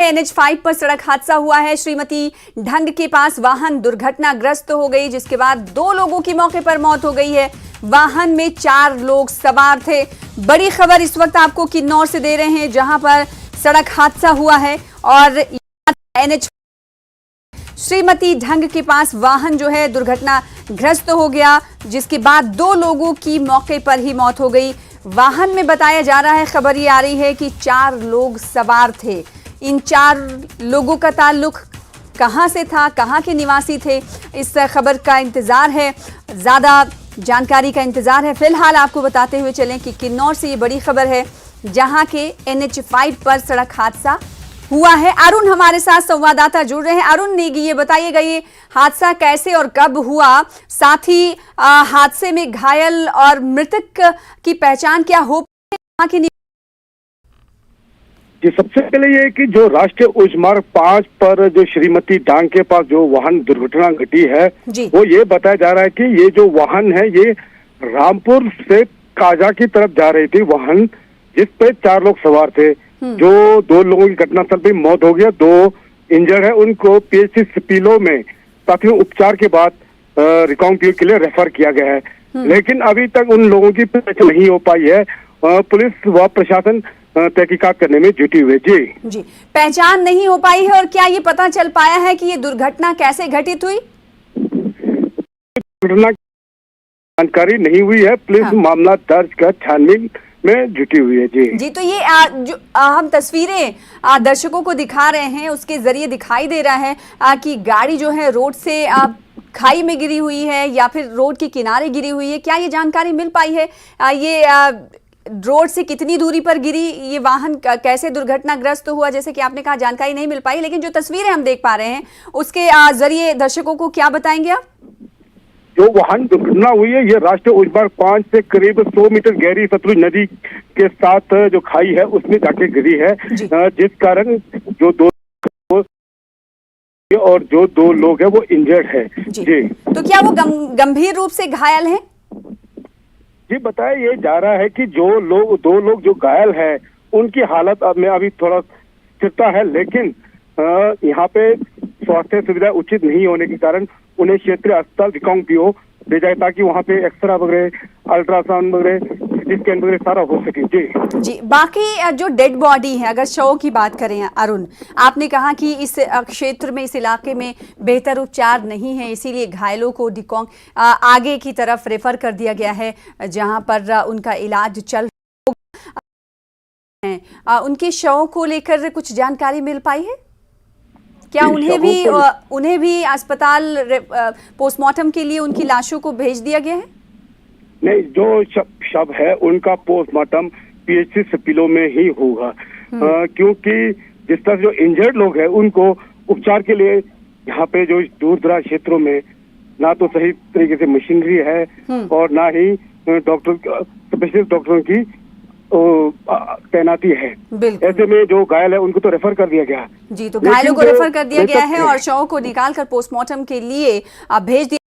NH5 पर सड़क हादसा हुआ है। श्रीमती ढंग के पास वाहन दुर्घटनाग्रस्त हो गई, जिसके बाद 2 लोगों की मौके पर मौत हो गई है। वाहन में 4 लोग सवार थे। बड़ी खबर इस वक्त आपको किन्नौर से दे रहे हैं, जहां पर सड़क हादसा हुआ है और NH श्रीमती ढंग के पास वाहन जो है दुर्घटनाग्रस्त हो गया, जिसके बाद 2 लोगों की मौके पर ही मौत हो गई। वाहन में बताया जा रहा है, खबर ये आ रही है कि 4 लोग सवार थे। इन 4 लोगों का ताल्लुक कहां से था, कहां के निवासी थे, इस खबर का इंतजार है, ज्यादा जानकारी का इंतजार है। फिलहाल आपको बताते हुए चलें कि किन्नौर से ये बड़ी खबर है, जहां के NH5 पर सड़क हादसा हुआ है। अरुण हमारे साथ संवाददाता जुड़ रहे हैं। अरुण नेगी, ये बताइएगा ये हादसा कैसे और कब हुआ, साथ ही हादसे में घायल और मृतक की पहचान क्या हो पाई? जी, सबसे पहले ये कि जो राष्ट्रीय उच्च मार्ग 5 पर जो श्रीमती डांग के पास जो वाहन दुर्घटना घटी है, वो ये बताया जा रहा है कि ये जो वाहन है ये रामपुर से काजा की तरफ जा रही थी वाहन, जिस पे 4 लोग सवार थे। जो 2 लोगों की घटनास्थल पे मौत हो गया, 2 इंजर्ड है। उनको PHC सिपिलो में प्राथमिक उपचार के बाद रिकॉन्क्टिव के लिए रेफर किया गया है, लेकिन अभी तक उन लोगों की पहचान नहीं हो पाई है। पुलिस व प्रशासन तहकीकात करने में जुटी हुई है। जी, पहचान नहीं हो पाई है और क्या ये पता चल पाया है कि ये दुर्घटना कैसे घटित हुई? दुर्घटना जानकारी नहीं हुई है। पुलिस मामला दर्ज कर छानबीन में जुटी हुई है। जी, तो ये जो हम तस्वीरें दर्शकों को दिखा रहे हैं, उसके जरिए दिखाई दे रहा है कि गाड़ी जो है रोड से खाई में गिरी हुई है या फिर रोड के किनारे गिरी हुई है। क्या ये जानकारी मिल पाई है ये रोड से कितनी दूरी पर गिरी, ये वाहन कैसे दुर्घटनाग्रस्त हुआ? जैसे कि आपने कहा जानकारी नहीं मिल पाई, लेकिन जो तस्वीरें हम देख पा रहे हैं उसके जरिए दर्शकों को क्या बताएंगे आप? जो वाहन दुर्घटना हुई है ये राष्ट्रीय उच्च मार्ग 5 से करीब 100 मीटर गहरी सतलुज नदी के साथ जो खाई है उसमें जाके गिरी है, जिस कारण जो 2 लोग हैं वो इंजर्ड है। जी, तो क्या वो गंभीर रूप से घायल हैं? जी, बताया ये जा रहा है कि 2 लोग जो घायल है उनकी हालत में अभी थोड़ा स्थिरता है, लेकिन यहाँ पे स्वास्थ्य सुविधा उचित नहीं होने के कारण उन्हें क्षेत्रीय अस्पताल रिकॉन्क्टिव दे जाए, ताकि वहाँ पे एक्सरा वगैरह, अल्ट्रासाउंड वगैरह, CT स्कैन वगैरह सारा हो सके। जी, बाकी जो डेड बॉडी है, अगर शवों की बात करें अरुण, आपने कहा कि इस क्षेत्र में, इस इलाके में बेहतर उपचार नहीं है, इसीलिए घायलों को आगे की तरफ रेफर कर दिया गया है, जहां पर उनका इलाज चल रहा है। उनके शवों को लेकर कुछ जानकारी मिल पाई है? क्या उन्हें भी अस्पताल पोस्टमार्टम के लिए उनकी लाशों को भेज दिया गया है? नहीं, जो शव है उनका पोस्टमार्टम PHC सिपिलो में ही होगा, क्योंकि जिस तरह जो इंजर्ड लोग हैं उनको उपचार के लिए यहाँ पे जो दूर दराज क्षेत्रों में ना तो सही तरीके से मशीनरी है और ना ही स्पेशलिस्ट डॉक्टरों की तैनाती है। ऐसे में जो घायल है उनको तो रेफर कर दिया गया। जी, तो घायलों को रेफर कर दिया गया है और शवों को निकाल कर पोस्टमार्टम के लिए भेज दिया।